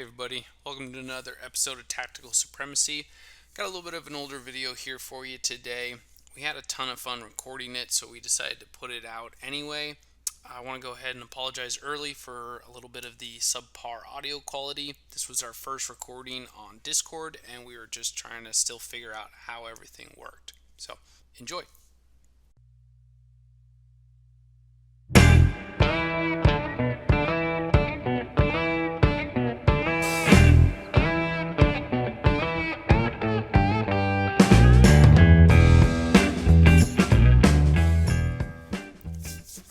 Hey everybody, welcome to another episode of Tactical Supremacy. Got a little bit of an older video here for you today. We had a ton of fun recording it, so we decided to put it out anyway. I want to go ahead and apologize early for a little bit of the subpar audio quality. This was our first recording on Discord, and we were just trying to still figure out how everything worked. So, enjoy.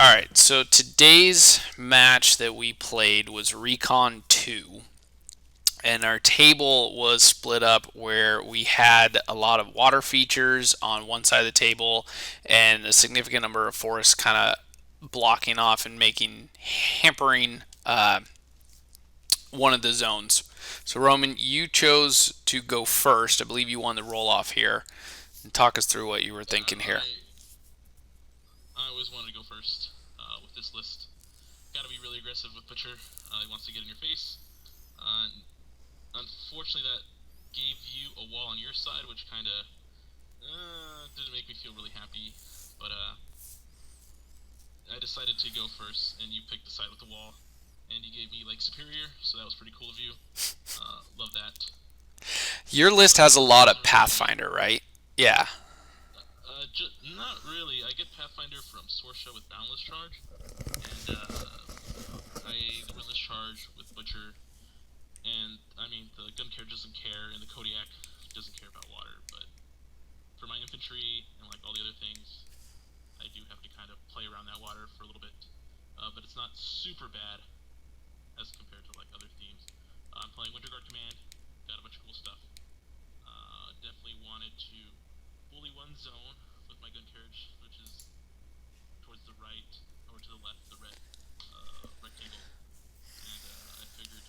Alright, so today's match that we played was Recon 2, and our table was split up where we had a lot of water features on one side of the table and a significant number of forests kind of blocking off and hampering one of the zones. So Roman, you chose to go first. I believe you won the roll off here. And talk us through what you were thinking here. I always wanted to go first with this list. Got to be really aggressive with Butcher. He wants to get in your face. Unfortunately, that gave you a wall on your side, which kind of didn't make me feel really happy. But I decided to go first, and you picked the side with the wall. And you gave me, like, superior, so that was pretty cool of you. Love that. Your list But has a lot of really, Pathfinder, right? Yeah. not really. I get Pathfinder from Sorscha with Boundless Charge, and I the Relentless Charge with Butcher, and I mean the gun carriage doesn't care, and the Kodiak doesn't care about water. But for my infantry and like all the other things, I do have to kind of play around that water for a little bit. But it's not super bad as compared to like other themes. I'm playing Winter Guard Command, got a bunch of cool stuff. Definitely wanted to bully one zone with my gun carriage, which is towards the right or to the left, the red rectangle. And I figured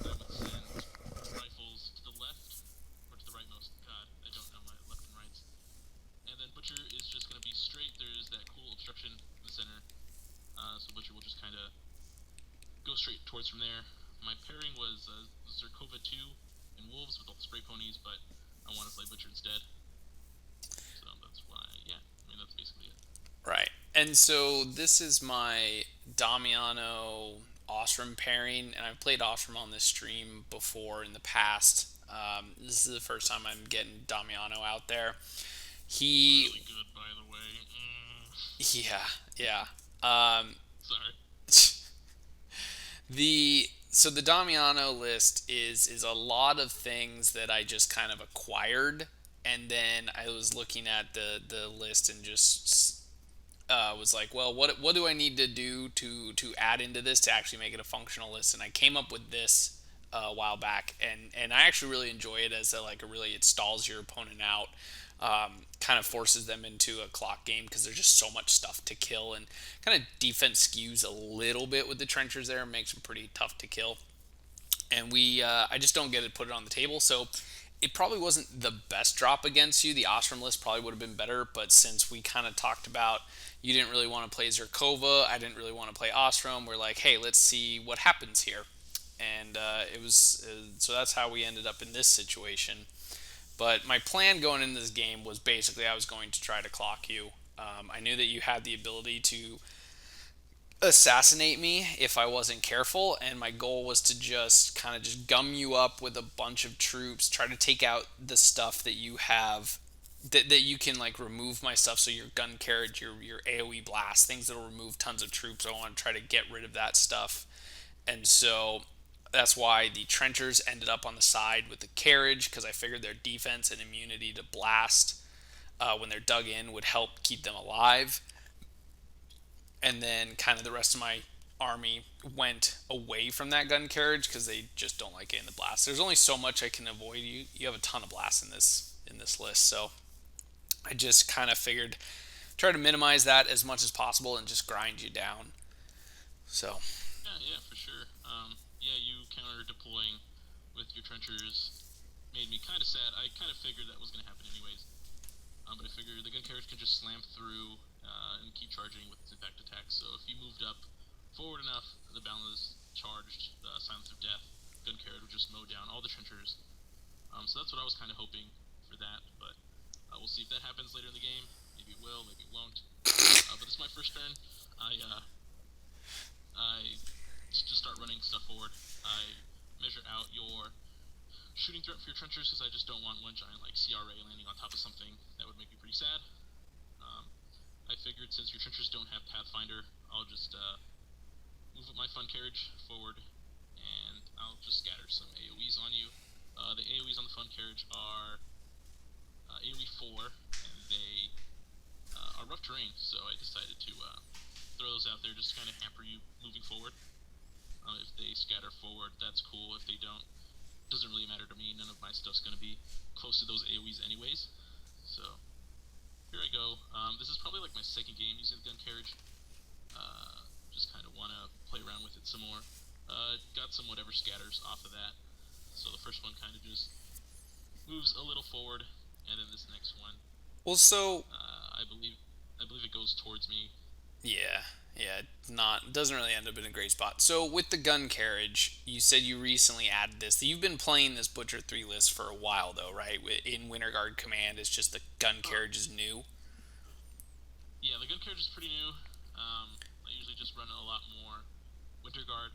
I would send rifles to the left or to the rightmost. God, I don't know my left and rights. And then Butcher is just going to be straight. There's that cool obstruction in the center. So Butcher will just kind of go straight towards from there. My pairing was Zerkova 2 and Wolves with all the spray ponies, but I want to play Butcher instead. So that's why, yeah, I mean, that's basically it. Right. And so this is my Damiano Osram pairing, and I've played Osram on this stream before in the past. This is the first time I'm getting Damiano out there. He, Really good, by the way. yeah, yeah. Um, Sorry. the Damiano list is a lot of things that I just kind of acquired, and then I was looking at the list and just was like, well, what do I need to do to add into this to actually make it a functional list? And I came up with this a while back, and I actually really enjoy it as a really it stalls your opponent out, kind of forces them into a clock game because there's just so much stuff to kill, and kind of defense skews a little bit with the trenchers there, makes them pretty tough to kill. And I just don't get it put it on the table, so it probably wasn't the best drop against you. The Ostrom list probably would have been better, but since we kind of talked about you didn't really want to play Zerkova, I didn't really want to play Ostrom, we're like, hey, let's see what happens here. And it was so that's how we ended up in this situation. But my plan going into this game was basically I was going to try to clock you. I knew that you had the ability to assassinate me if I wasn't careful, and my goal was to just kind of just gum you up with a bunch of troops, try to take out the stuff that you have that you can like remove my stuff, so your gun carriage, your AoE blast, things that'll remove tons of troops. I want to try to get rid of that stuff. And so that's why the trenchers ended up on the side with the carriage, because I figured their defense and immunity to blast when they're dug in would help keep them alive. And then kind of the rest of my army went away from that gun carriage because they just don't like getting the blast. There's only so much I can avoid. You have a ton of blasts in this list, so I just kind of figured try to minimize that as much as possible and just grind you down. So Yeah, for sure. Yeah, you counter deploying with your trenchers made me kind of sad. I kind of figured that was going to happen anyways. But I figured the gun carriage could just slam through and keep charging with its impact attack. So if you moved up forward enough, the balance charged Silence of Death, gun carriage all the trenchers. So that's what I was kind of hoping for that, but we'll see if that happens later in the game. Maybe it will, maybe it won't. But this is my first turn. I just start running stuff forward. I measure out your shooting threat for your trenchers because I just don't want one giant like CRA landing on top of something. That would make me pretty sad. I figured since your trenchers don't have Pathfinder, I'll just move up my fun carriage forward, and I'll just scatter some AoEs on you. The AoEs on the fun carriage are AoE 4, and they are rough terrain, so I decided to throw those out there just to kind of hamper you moving forward. If they scatter forward, that's cool. If they don't, doesn't really matter to me. None of my stuff's going to be close to those AoEs anyways. So here I go. This is probably like my second game using the gun carriage. Just kind of want to play around with it some more. Got some whatever scatters off of that. So the first one kind of just moves a little forward, and then this next one, Well, so I believe it goes towards me. yeah, yeah, not doesn't really end up in a great spot. So with the gun carriage, you said you recently added this. You've been playing this Butcher 3 list for a while, though, right? In Winterguard Command, it's just the gun carriage is new. Yeah, the gun carriage is pretty new. I usually just run a lot more Winter Guard.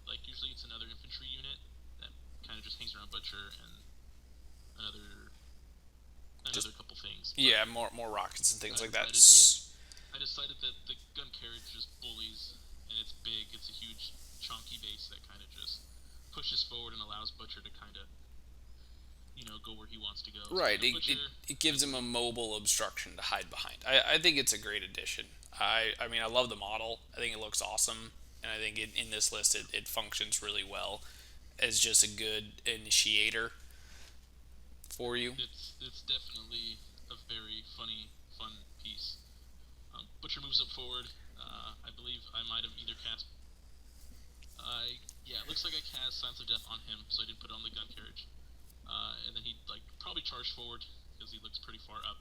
Like usually it's another infantry unit that kind of just hangs around Butcher and another Just couple things. yeah, more rockets and things like that. I decided that the gun carriage just bullies, and it's big. It's a huge, chunky base that kind of just pushes forward and allows Butcher to kind of, go where he wants to go. Right, So, Butcher, it gives him a mobile obstruction to hide behind. I think it's a great addition. I mean, I love the model. I think it looks awesome, and I think in this list it functions really well as just a good initiator for you. it's definitely a very fun piece. Butcher moves up forward. I believe I might have either cast. Yeah, it looks like I cast Silence of Death on him, so I didn't put it on the gun carriage. And then he probably charged forward because he looks pretty far up.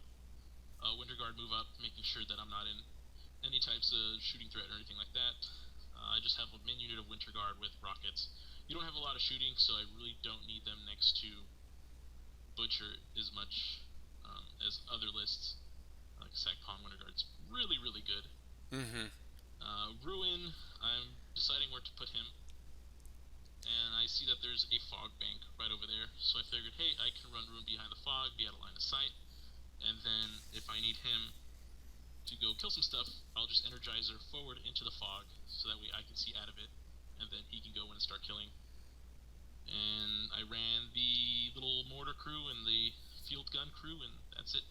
Winter Guard move up, making sure that I'm not in any types of shooting threat or anything like that. I just have a main unit of Winter Guard with rockets. You don't have a lot of shooting, so I really don't need them next to Butcher as much as other lists. Like Sagpon Winter Guard's really good. Mm-hmm. Ruin, I'm deciding where to put him, and I see that there's a fog bank right over there, so I figured, hey, I can run Ruin behind the fog, be out of line of sight, and then if I need him to go kill some stuff, I'll just Energizer forward into the fog, so that way I can see out of it, and then he can go in and start killing. And I ran the little mortar crew and the field gun crew, and that's it.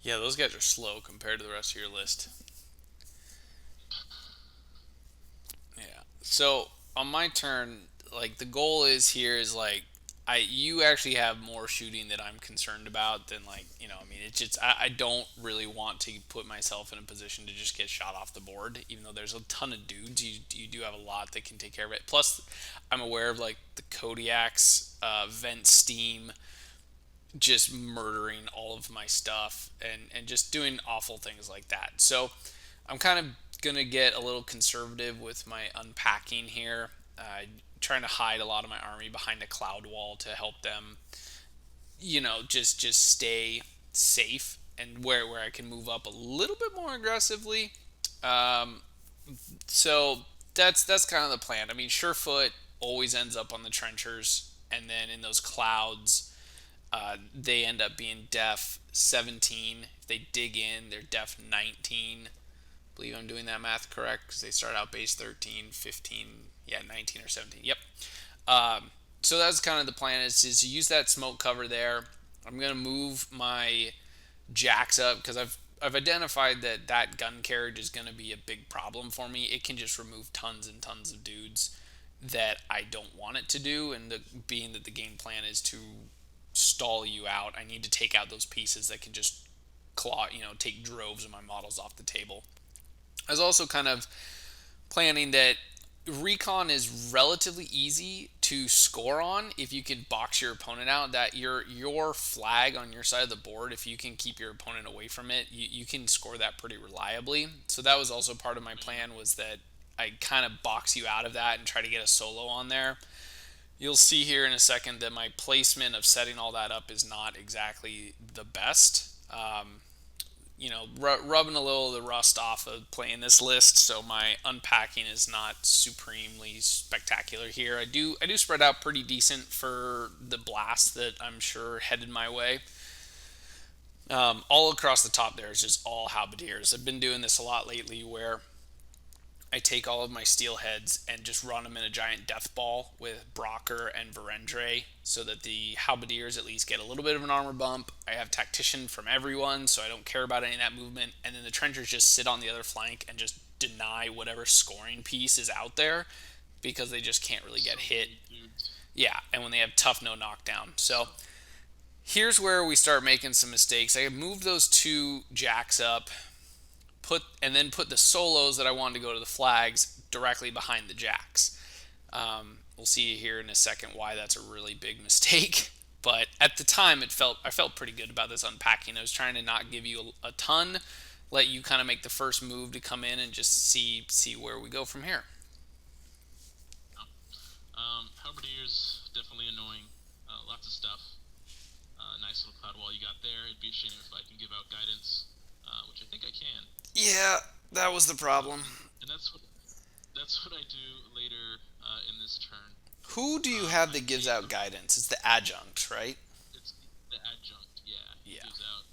Yeah, those guys are slow compared to the rest of your list. Yeah. So on my turn, like the goal is here is like you actually have more shooting that I'm concerned about than like I mean it's just I don't really want to put myself in a position to just get shot off the board, even though there's a ton of dudes. You do have a lot that can take care of it. Plus, I'm aware of like the Kodiak's vent steam just murdering all of my stuff and just doing awful things like that. So I'm kind of gonna get a little conservative with my unpacking here. Trying to hide a lot of my army behind a cloud wall to help them, just stay safe and where I can move up a little bit more aggressively. Um, so that's kind of the plan. I mean, Surefoot always ends up on the trenchers, and then in those clouds, they end up being def 17. If they dig in, they're def 19. I believe I'm doing that math correct because they start out base 13, 15, yeah, 19 or 17. Yep. So that's kind of the plan is to use that smoke cover there. I'm going to move my jacks up because I've identified that gun carriage is going to be a big problem for me. It can just remove tons and tons of dudes that I don't want it to do, and being that the game plan is to stall you out, I need to take out those pieces that can just take droves of my models off the table. I was also kind of planning that recon is relatively easy to score on if you can box your opponent out. That your flag on your side of the board, if you can keep your opponent away from it, you can score that pretty reliably. So that was also part of my plan, was that I kind of box you out of that and try to get a solo on there. You'll see here in a second that my placement of setting all that up is not exactly the best. Rubbing a little of the rust off of playing this list, so my unpacking is not supremely spectacular here. I do spread out pretty decent for the blast that I'm sure headed my way. All across the top there is just all halberdiers. I've been doing this a lot lately, where I take all of my steel heads and just run them in a giant death ball with Brocker and Verendre, so that the halberdiers at least get a little bit of an armor bump. I have tactician from everyone, so I don't care about any of that movement. And then the trenchers just sit on the other flank and just deny whatever scoring piece is out there, because they just can't really get So hit. many dudes. Yeah, and when they have tough no knockdown. So here's where we start making some mistakes. I moved those two jacks up, put the solos that I wanted to go to the flags directly behind the jacks. We'll see here in a second why that's a really big mistake. But at the time, I felt pretty good about this unpacking. I was trying to not give you a ton, let you kind of make the first move to come in and just see where we go from here. No. Halberdiers, definitely annoying. Lots of stuff. Nice little cloud wall you got there. It'd be a shame if I can give out guidance, which I think I can. Yeah, that was the Um, problem. and that's what I do later in this turn. Who do you have I that gives take out guidance? It's the adjunct, right? it's the adjunct. Yeah, he Yeah. gives out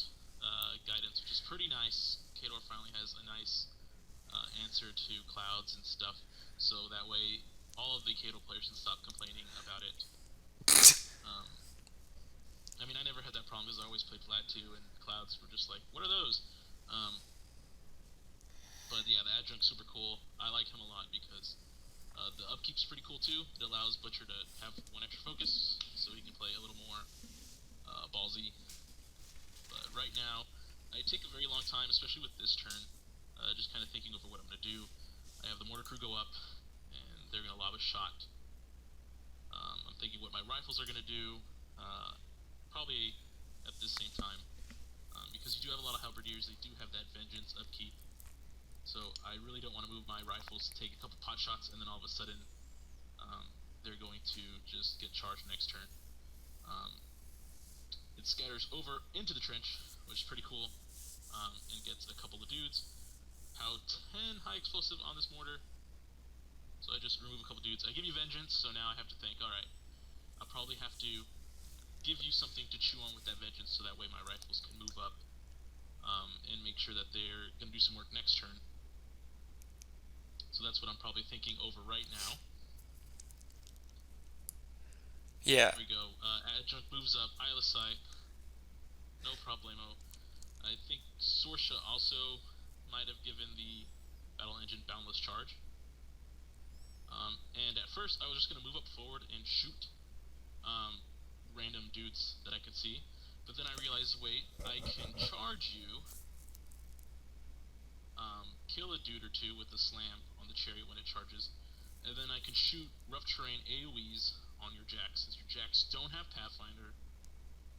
guidance, which is pretty nice. Kador finally has a nice answer to clouds and stuff, so that way all of the Kador players can stop complaining about it. Um, I mean, I never had that problem because I always played flat too, and clouds were just like, what are those? Um, but yeah, the adjunct's super cool. I like him a lot because the upkeep's pretty cool too. It allows Butcher to have one extra focus, so he can play a little more ballsy. But right now, I take a very long time, especially with this turn, just kind of thinking over what I'm going to do. I have the mortar crew go up, and they're going to lob a shot. I'm thinking what my rifles are going to do, probably at this same time, because you do have a lot of halberdiers. They do have that vengeance upkeep, so I really don't want to move my rifles, take a couple pot shots, and then all of a sudden they're going to just get charged next turn. Um, it scatters over into the trench, which is pretty cool, and gets a couple of dudes. How 10 high explosive on this mortar, so I just remove a couple dudes. I give you vengeance, so now I have to think, alright, I'll probably have to give you something to chew on with that vengeance, so that way my rifles can move up and make sure that they're going to do some work next turn. So that's what I'm probably thinking over right now. Yeah. Here we go. Adjunct moves up. Isla Sight. No problemo. I think Sorscha also might have given the Battle Engine Boundless Charge. And at first, I was just going to move up forward and shoot random dudes that I could see. But then I realized, wait, I can charge you, kill a dude or two with the slam on the chariot when it charges, and then I can shoot rough terrain AoEs on your jacks. Since your jacks don't have Pathfinder,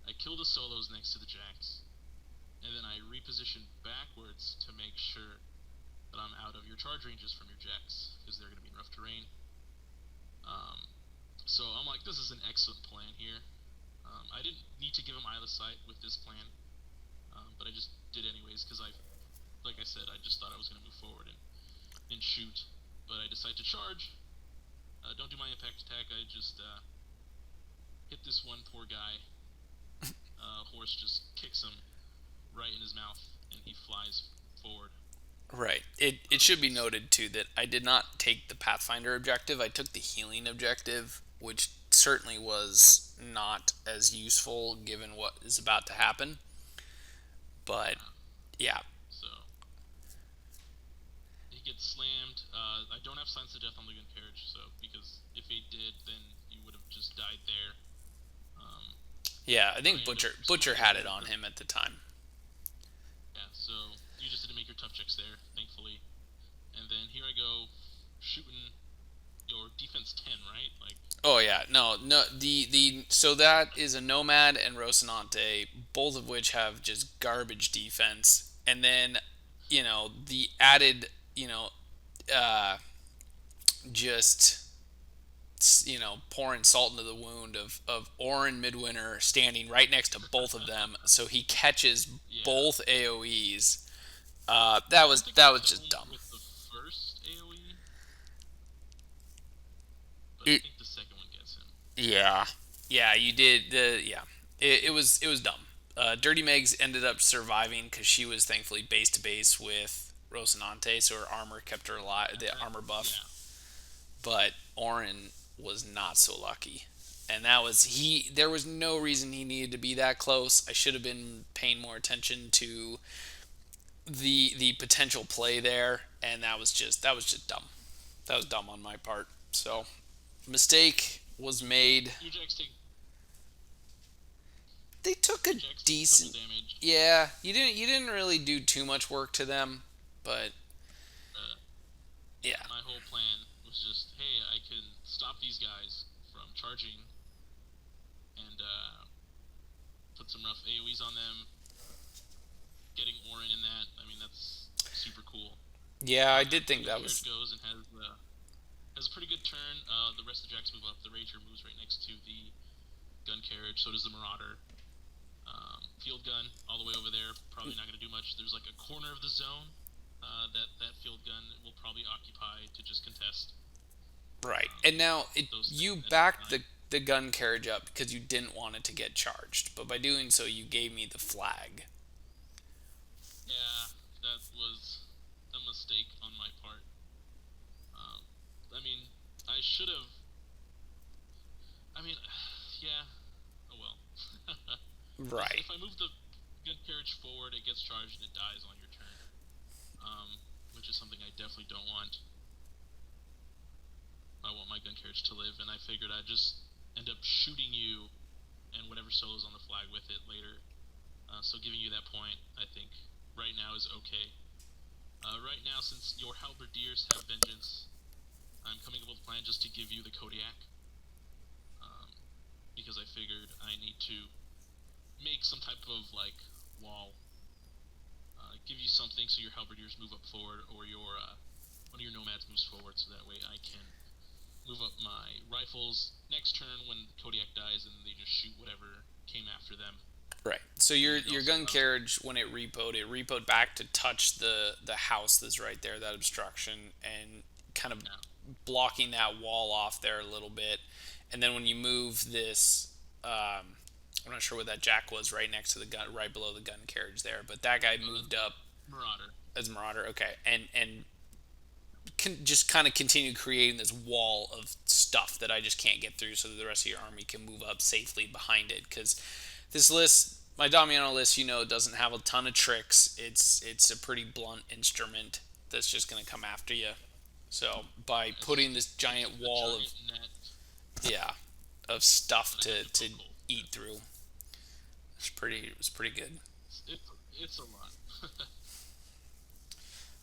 I kill the solos next to the jacks, and then I reposition backwards to make sure that I'm out of your charge ranges from your jacks, because they're going to be in rough terrain. So I'm like, this is an excellent plan here. I didn't need to give him Isla Sight with this plan, but I just did anyways, because like I said, I just thought I was going to move forward and shoot, but I decided to charge. Don't do my impact attack. I just hit this one poor guy. Horse just kicks him right in his mouth, and he flies forward. Right. It should be noted too that I did not take the Pathfinder objective. I took the healing objective, which certainly was not as useful given what is about to happen. But Uh, yeah, so he gets slammed. I don't have Signs of Death on the gun carriage, so because if he did, then you would have just died there. Um, yeah. I so I think ended up Butcher scooping had it over. on him at the time. Yeah, so you just had to make your tough checks there, thankfully. And then here I go, shooting your defense 10, right? Like, Oh yeah, no. The so that is a Nomad and Rocinante, both of which have just garbage defense, and then the added uh, just pouring salt into the wound of Orin Midwinter standing right next to both of them, so he catches Yeah. both AOE's. I That don't was think I that was kill just him dumb. with the first AoE, but I It, think the second one gets him. yeah, yeah, you did yeah. It was dumb. Dirty Megs ended up surviving because she was thankfully base to base with Rocinante, so her armor kept her alive, Yeah, the that. armor buff. Yeah. But Orin was not so lucky. And that was he there was no reason he needed to be that close. I should have been paying more attention to the potential play there, and that was just dumb. That was dumb on my part. So, mistake was made. Your Jacks take They took a your Jacks take a couple decent. damage. Yeah, you didn't really do too much work to them, but Uh, yeah. my whole plan was just, hey, I can stop these guys from charging and put some rough AoEs on them. Getting Orin in that, I mean, that's super cool. Yeah, I did After the think gun that carriage was goes and has a pretty good turn, the rest of the Jacks move up. The Rager moves right next to the gun carriage. So does the Marauder. Field gun all the way over there. Probably not going to do much. There's like a corner of the zone that field gun will probably occupy to just contest. right. Um, And now those you things at any backed time. the gun carriage up because you didn't want it to get charged, but by doing so, you gave me the flag. Yeah, that was a mistake on my part. Um, I mean, I should have. I mean, yeah. Oh well. Right. If I move the gun carriage forward, it gets charged and it dies on your turn, which is something I definitely don't want. I want my gun carriage to live, and I figured I'd just end up shooting you and whatever solo's on the flag with it later. So giving you that point, I think right now is okay. Right now, since your Halberdiers have vengeance, I'm coming up with a plan just to give you the Kodiak, um, because I figured I need to make some type of like wall, give you something so your Halberdiers move up forward, or your one of your Nomads moves forward, so that way I can move up my rifles next turn when Kodiak dies, and they just shoot whatever came after them. Right. So your And it your also gun allows. carriage when it repoed back to touch the house that's right there, that obstruction, and kind of Yeah, blocking that wall off there a little bit. And then when you move this, I'm not sure what that jack was right next to the gun, right below the gun carriage there, but that guy uh, moved up Marauder. as Marauder. Okay, and just kind of continue creating this wall of stuff that I just can't get through, so that the rest of your army can move up safely behind it. Because this list, my Damiano list, doesn't have a ton of tricks. It's a pretty blunt instrument that's just gonna come after you. So by putting this It's giant a wall of giant net yeah of stuff that I have to to to poke holes eat through. through, it was pretty good. It's a lot.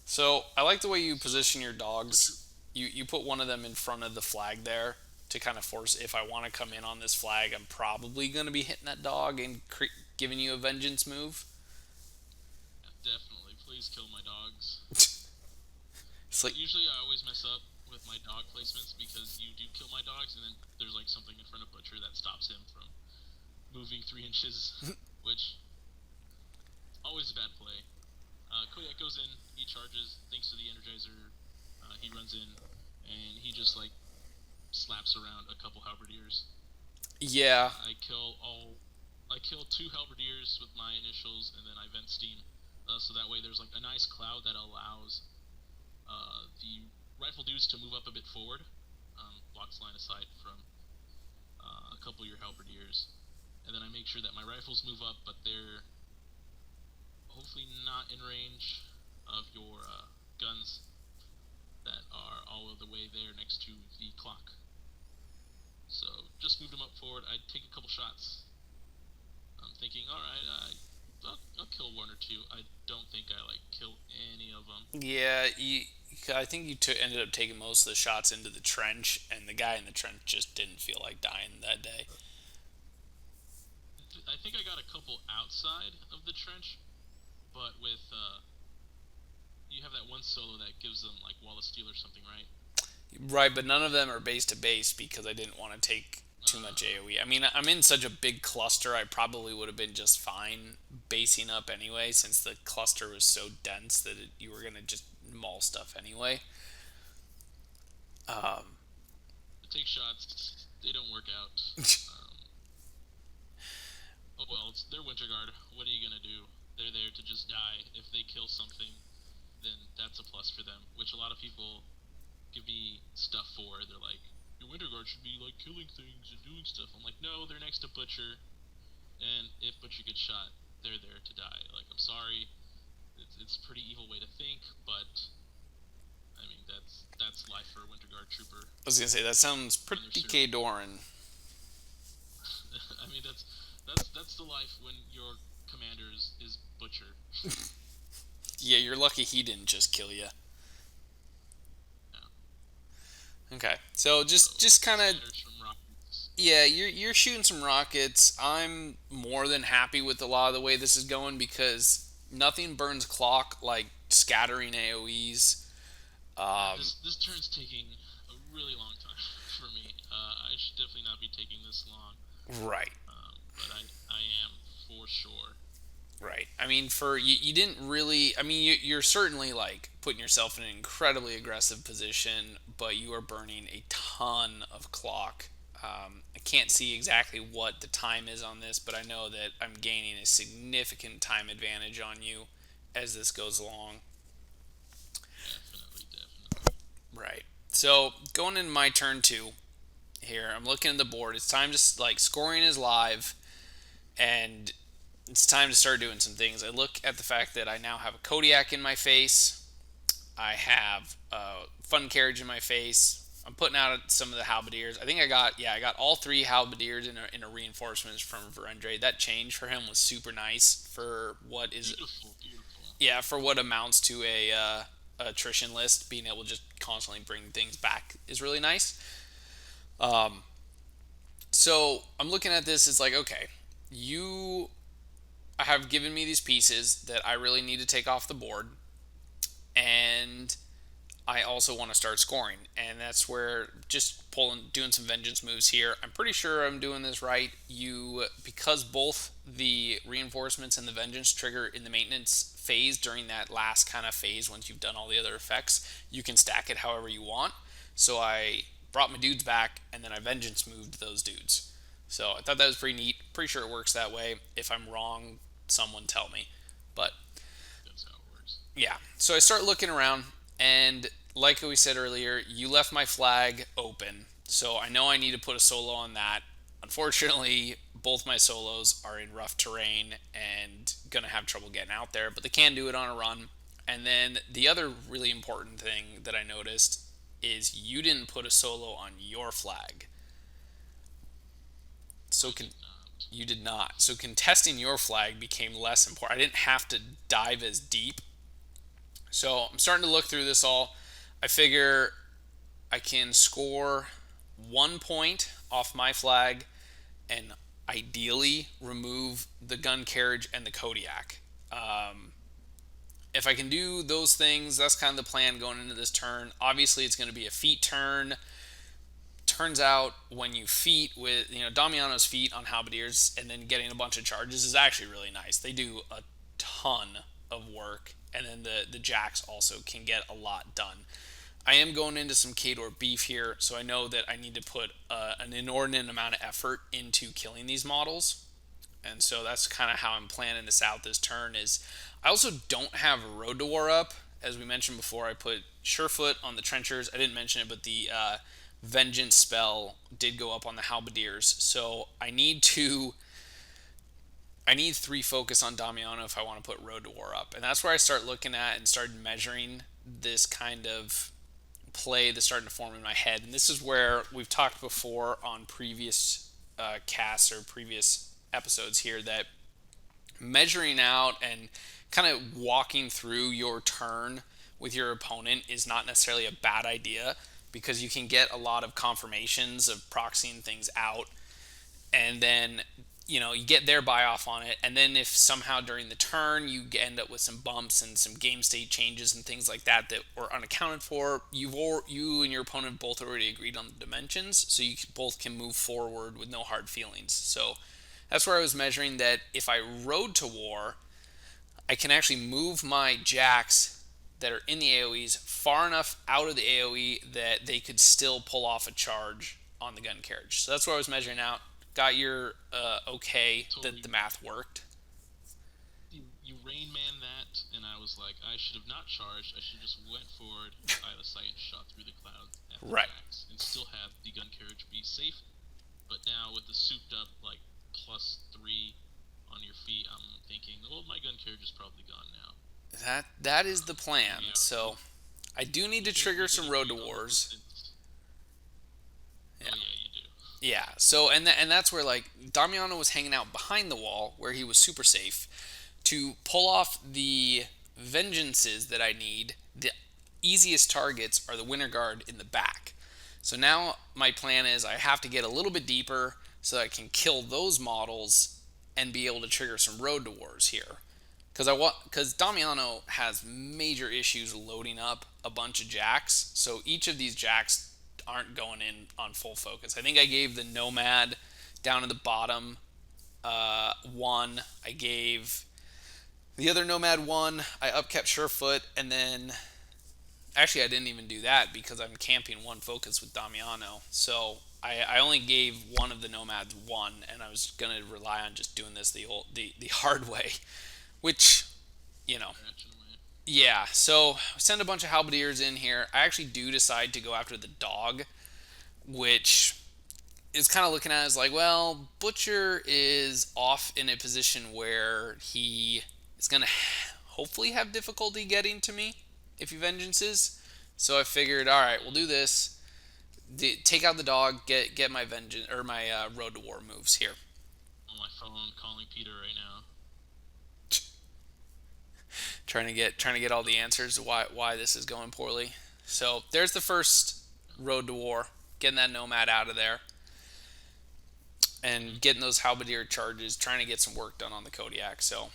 So I like the way you So, position your Butcher. dogs. You put one of them in front of the flag there to kind of force. If I want to come in on this flag, I'm probably going to be hitting that dog and giving you a vengeance move. Yeah, definitely. Please kill my dogs. It's like Usually, I always mess up with my dog placements because you do kill my dogs, and then there's like something in front of Butcher that stops him from moving 3 inches, which always a bad play. Kodiak goes in, he charges, thanks to the Energizer, he runs in, and he just like slaps around a couple Halberdiers. yeah, I kill 2 Halberdiers with my initials, and then I vent steam. So that way, there's like a nice cloud that allows the rifle dudes to move up a bit forward, blocks line of sight from a couple of your Halberdiers, and then I make sure that my rifles move up, but they're hopefully not in range of your guns that are all of the way there next to the clock. So just moved them up forward. I take a couple shots. I'm thinking, all right, I'll kill one or two. I don't think I like kill any of them. yeah. I think you ended up taking most of the shots into the trench, and the guy in the trench just didn't feel like dying that day. I think I got a couple outside of the trench, but with you have that one solo that gives them like wall of steel or something, right? Right, but none of them are base to base because I didn't want to take too much AoE. I mean, I'm in such a big cluster, I probably would have been just fine basing up anyway, since the cluster was so dense that you were gonna just maul stuff anyway. Um, Take shots. They don't work out. Um, oh well, it's their Winter Guard. What are you gonna do? They're there to just die. If they kill something, then that's a plus for them. Which a lot of people give me stuff for. They're like, your Winter Guard should be like killing things and doing stuff. I'm like, no, they're next to Butcher, and if Butcher gets shot, they're there to die. Like, I'm sorry, it's a pretty evil way to think, but I mean that's life for a Winter Guard trooper I was gonna say that sounds when they're pretty serious. K Doran. I mean that's the life when your commander is Butcher. Yeah, you're lucky he didn't just kill you. Yeah. Okay, so So just kind of standards from Rockets. yeah, you're shooting some rockets. I'm more than happy with a lot of the way this is going because nothing burns clock like scattering AOE's. Yeah, Um, this turn's taking a really long time for me. I should definitely not be taking this long, right, but I am for sure. right. I mean, for you didn't really. I mean, you're certainly like putting yourself in an incredibly aggressive position, but you are burning a ton of clock. I can't see exactly what the time is on this, but I know that I'm gaining a significant time advantage on you as this goes along. Definitely, definitely. Right. So going into my turn two here, I'm looking at the board. It's time to like scoring is live, and it's time to start doing some things. I look at the fact that I now have a Kodiak in my face. I have a fun carriage in my face. I'm putting out some of the halberdiers. I got all three halberdiers in a reinforcements from Verendre. That change for him was super nice for what is Beautiful, beautiful. yeah for what amounts to a attrition list. Being able to just constantly bring things back is really nice. Um, so I'm looking at this. It's like okay, you have given me these pieces that I really need to take off the board, and I also want to start scoring, and that's where just doing some vengeance moves here. I'm pretty sure I'm doing this right. You because both the reinforcements and the vengeance trigger in the maintenance phase during that last kind of phase once you've done all the other effects, you can stack it however you want. So I brought my dudes back, and then I vengeance moved those dudes. So I thought that was pretty neat. Pretty sure it works that way. If I'm wrong, someone tell me. But That's how it works. yeah, so I start looking around, and like we said earlier, you left my flag open, so I know I need to put a solo on that. Unfortunately, both my solos are in rough terrain and gonna have trouble getting out there, but they can do it on a run. And then the other really important thing that I noticed is you didn't put a solo on your flag. So I did not. you did not. So contesting your flag became less important. I didn't have to dive as deep. So I'm starting to look through this all. I figure I can score 1 point off my flag and ideally remove the gun carriage and the Kodiak. If I can do those things, that's kind of the plan going into this turn. Obviously, it's going to be a feat turn. Turns out when you feat with Damiano's feat on halberdiers and then getting a bunch of charges is actually really nice. They do a ton of work, and then the jacks also can get a lot done. I am going into some Kador beef here, so I know that I need to put an inordinate amount of effort into killing these models, and so that's kind of how I'm planning this out this turn. Is I also don't have Road to War up, as we mentioned before. I put Surefoot on the trenchers. I didn't mention it, but the Vengeance spell did go up on the Halberdiers, so I need three focus on Damiano if I want to put Road to War up, and that's where I start looking at and started measuring this kind of play that's starting to form in my head. And this is where we've talked before on previous casts or previous episodes here that measuring out and kind of walking through your turn with your opponent is not necessarily a bad idea because you can get a lot of confirmations of proxying things out, and then you get their buy off on it, and then if somehow during the turn you end up with some bumps and some game state changes and things like that that were unaccounted for, you and your opponent both already agreed on the dimensions, so you both can move forward with no hard feelings. So that's where I was measuring that if I rode to war, I can actually move my jacks that are in the AoEs far enough out of the AoE that they could still pull off a charge on the gun carriage. So that's what I was measuring out. Got your okay that Totally. the math worked. You Rain Man that, and I was like, I should have not charged. I should have just went forward, eye of sight, and shot through the cloud at the Right. jacks, and still have the gun carriage be safe. But now with the souped up like +3 on your feet, I'm thinking, oh, my gun carriage is probably gone now. That is the plan. Yeah, So I do need to we trigger did some road to agree on the wars. distance. Yeah. Oh yeah, you do. Yeah. So and that's where like Damiano was hanging out behind the wall where he was super safe to pull off the vengeances that I need. The easiest targets are the Winter Guard in the back. So now my plan is I have to get a little bit deeper so that I can kill those models and be able to trigger some road to wars here. Because Damiano has major issues loading up a bunch of jacks, so each of these jacks aren't going in on full focus. I think I gave the Nomad down at the bottom one. I gave the other Nomad one. I upkept Surefoot, and then actually I didn't even do that because I'm camping one focus with Damiano. So I only gave one of the Nomads one, and I was gonna rely on just doing this the hard way, which you know Actually, yeah. So send a bunch of Halberdiers in here. I actually do decide to go after the dog, which is kind of looking at it as like, well, Butcher is off in a position where he is going to hopefully have difficulty getting to me if he vengeances. So I figured, all right, we'll do this. Take out the dog, get my vengeance or my road to war moves here. on my phone calling Peter right now. Trying to get all the answers to why this is going poorly. So there's the first road to war, getting that Nomad out of there, and getting those halberdier charges, trying to get some work done on the Kodiak. So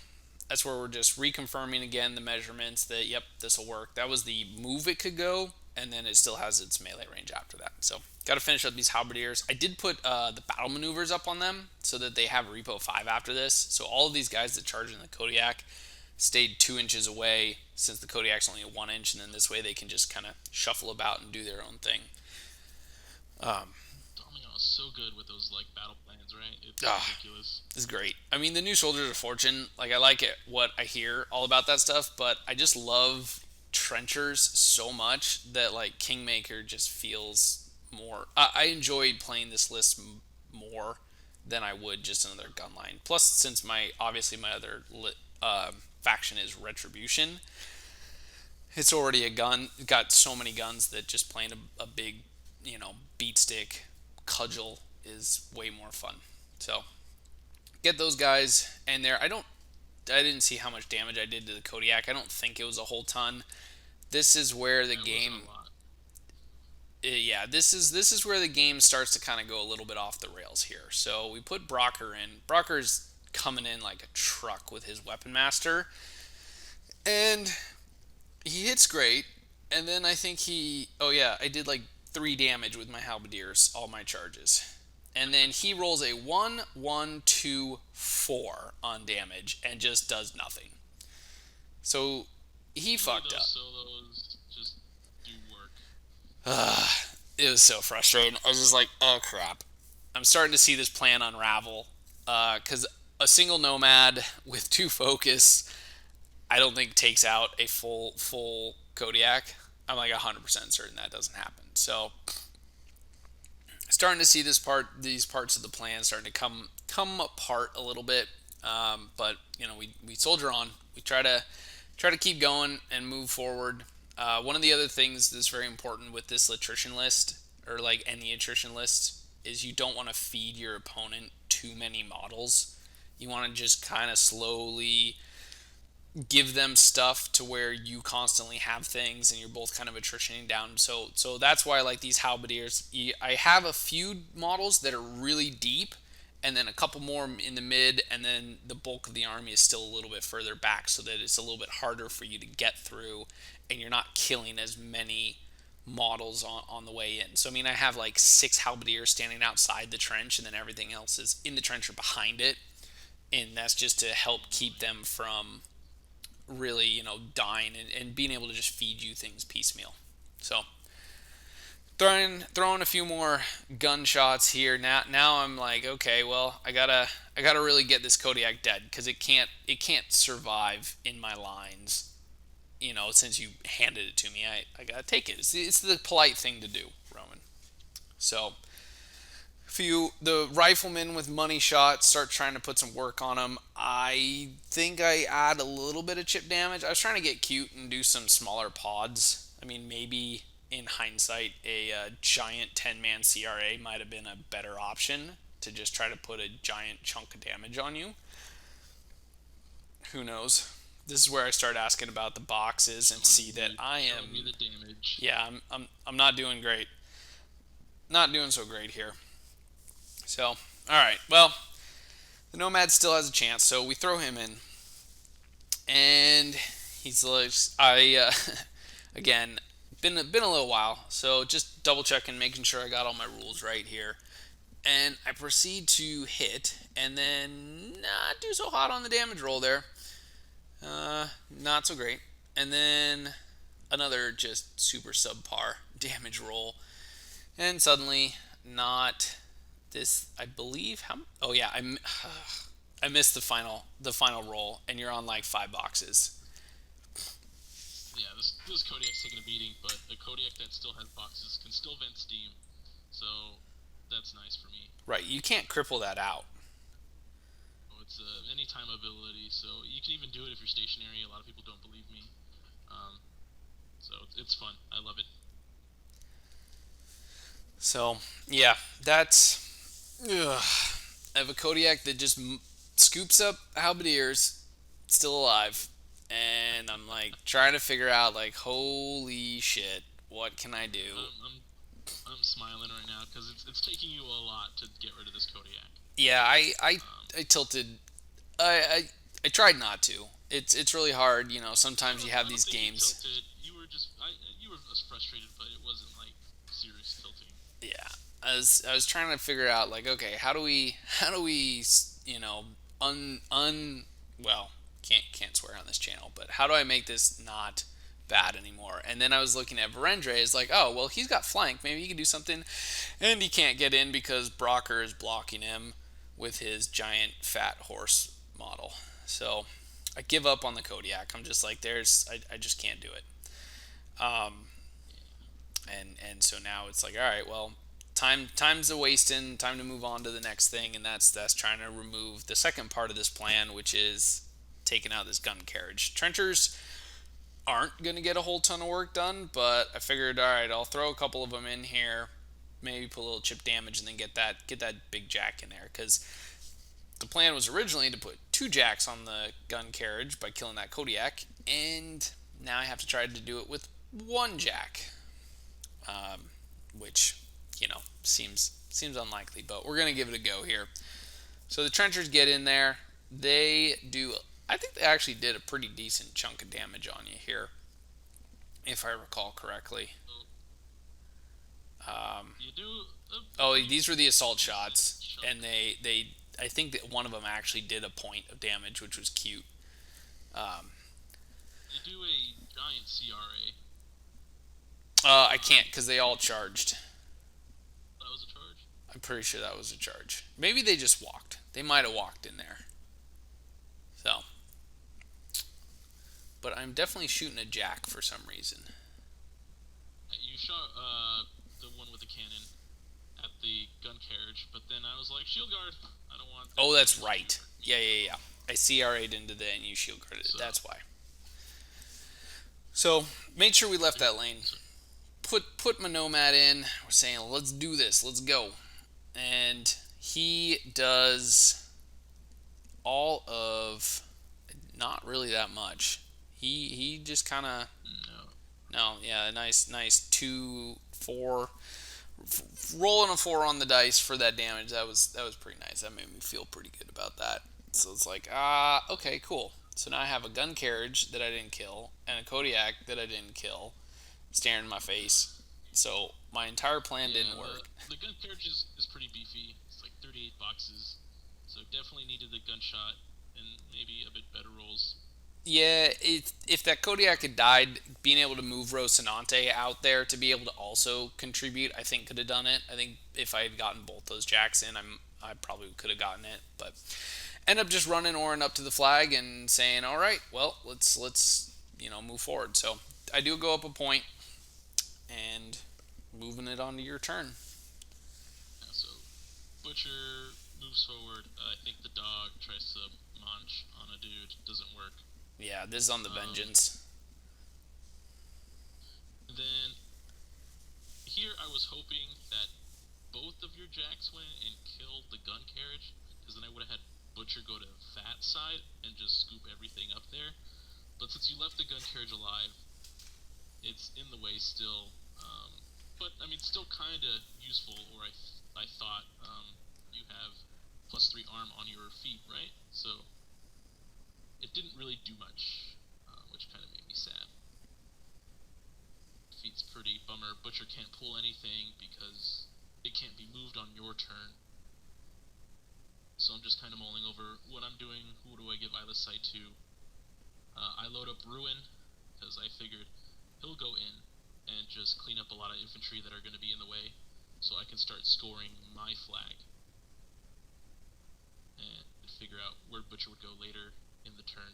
that's where we're just reconfirming again the measurements that yep, this will work. That was the move it could go, and then it still has its melee range after that. So got to finish up these halberdiers. I did put the battle maneuvers up on them so that they have repo 5 after this. So all of these guys that charge in the Kodiak stayed 2 inches away since the Kodiak's only a 1 inch, and then this way they can just kind of shuffle about and do their own thing. Domino is so good with those like battle plans, right? It's Ah, ridiculous. is great. I mean, the new Soldiers of Fortune, like I like it, what I hear all about that stuff, but I just love trenchers so much that like Kingmaker just feels more. I enjoyed playing this list more than I would just another gun line. Plus, since my obviously my other faction is Retribution, it's already a gun. Got so many guns that just playing a big, beat stick cudgel is way more fun. So get those guys in there. I didn't see how much damage I did to the Kodiak. I don't think it was a whole ton. This is where the That wasn't game, a lot. yeah, this is where the game starts to kind of go a little bit off the rails here. So we put Brocker in. Brocker's coming in like a truck with his weapon master, and he hits great. And then I think oh yeah, I did like 3 damage with my halberdiers, all my charges. And then he rolls a 1, 1, 2, 4 on damage and just does nothing. So he Usually fucked those up. solos just do work. It was so frustrating. I was just like, oh crap. I'm starting to see this plan unravel. Because a single Nomad with 2 focus, I don't think takes out a full Kodiak. I'm like 100% certain that doesn't happen. So starting to see these parts of the plan starting to come apart a little bit. But we soldier on. We try to keep going and move forward. One of the other things that's very important with this attrition list, or like any attrition list, is you don't want to feed your opponent too many models. You want to just kind of slowly give them stuff to where you constantly have things and you're both kind of attritioning down. So that's why I like these halberdiers. I have a few models that are really deep and then a couple more in the mid, and then the bulk of the army is still a little bit further back, so that it's a little bit harder for you to get through, and you're not killing as many models on the way in. So I mean, I have like 6 halberdiers standing outside the trench, and then everything else is in the trench or behind it, and that's just to help keep them from really, dying, and being able to just feed you things piecemeal. So throwing a few more gunshots here. Now I'm like, okay, well, I gotta really get this Kodiak dead, because it can't survive in my lines. Since you handed it to me, I gotta take it. It's the polite thing to do, Roman. So the riflemen with money shots start trying to put some work on them. I think I add a little bit of chip damage. I was trying to get cute and do some smaller pods. I mean, maybe in hindsight, a giant 10-man CRA might have been a better option to just try to put a giant chunk of damage on you. Who knows? This is where I start asking about the boxes and see that I am. Me the damage. Yeah, I'm not doing great. Not doing so great here. So, all right. Well, the Nomad still has a chance, so we throw him in, and he's like, again, been a little while, so just double checking, making sure I got all my rules right here, and I proceed to hit, and then not do so hot on the damage roll there, not so great, and then another just super subpar damage roll, and suddenly not this, I believe. How? Oh yeah, I missed the final roll, and you're on like 5 boxes. Yeah, this Kodiak's taking a beating, but the Kodiak that still has boxes can still vent steam, so that's nice for me. Right, you can't cripple that out. It's a anytime ability, so you can even do it if you're stationary. A lot of people don't believe me, so it's fun. I love it. So yeah, that's. Ugh. I have a Kodiak that just scoops up halberdiers, still alive, and I'm like trying to figure out like, holy shit, what can I do? I'm smiling right now because it's taking you a lot to get rid of this Kodiak. Yeah, I tilted. I tried not to. It's really hard, Sometimes you have I don't these think games. You tilted. You were frustrated, but it wasn't like serious tilting. Yeah, I was trying to figure out like, okay, how do we well, can't swear on this channel, but how do I make this not bad anymore? And then I was looking at Verendre, is like, oh well, he's got flank, maybe he can do something, and he can't get in because Brocker is blocking him with his giant fat horse model. So I give up on the Kodiak. I'm just like, I just can't do it. Um, and so now it's like, all right, well, time's a wasting. Time to move on to the next thing, and that's trying to remove the second part of this plan, which is taking out this gun carriage. Trenchers aren't gonna get a whole ton of work done, but I figured, all right, I'll throw a couple of them in here, maybe put a little chip damage, and then get that big jack in there, because the plan was originally to put 2 jacks on the gun carriage by killing that Kodiak, and now I have to try to do it with 1 jack, which seems unlikely, but we're gonna give it a go here. So the trenchers get in there. They do. I think they actually did a pretty decent chunk of damage on you here, if I recall correctly. You do. Oh, these were the assault shots, and they I think that one of them actually did a point of damage, which was cute. You do a giant CRA. I can't because they all charged. That was a charge. I'm pretty sure that was a charge. Maybe they just walked. They might have walked in there. So, but I'm definitely shooting a jack for some reason. You shot the one with the cannon at the gun carriage, but then I was like, shield guard. I don't want. Oh, that's right. Yeah. I CRA'd into the and you shield guarded it. That's why. So made sure we left that lane. Put my Nomad in. We're saying, let's do this. Let's go. And he does all of, not really that much. He just kind of, no, yeah, nice 2-4 rolling a 4 on the dice for that damage. That was pretty nice. That made me feel pretty good about that. So it's like, okay, cool. So now I have a gun carriage that I didn't kill and a Kodiak that I didn't kill staring in my face. So my entire plan Yeah, didn't work. the gun carriage is pretty beefy. It's like 38 boxes, so definitely needed the gunshot and maybe a bit better rolls. Yeah, if that Kodiak had died, being able to move Rocinante out there to be able to also contribute, I think could have done it. I think if I had gotten both those jacks in, I probably could have gotten it. But end up just running Orin up to the flag and saying, "All right, well, let's move forward." So I do go up a point and moving it onto your turn. So Butcher moves forward. I think the dog tries to munch on a dude. Doesn't work. Yeah, this is on the Um, vengeance. then here I was hoping that both of your jacks went and killed the gun carriage, because then I would have had Butcher go to that side and just scoop everything up there. But since you left the gun carriage alive, it's in the way still. But I mean, still kind of useful. Or I thought you have +3 arm on your feet, right? So it didn't really do much, which kind of made me sad. Feet's pretty bummer. Butcher can't pull anything because it can't be moved on your turn. So I'm just kind of mulling over what I'm doing. Who do I give Eyeless Sight to? I load up Ruin because I figured he'll go in and just clean up a lot of infantry that are going to be in the way, so I can start scoring my flag and figure out where Butcher would go later in the turn.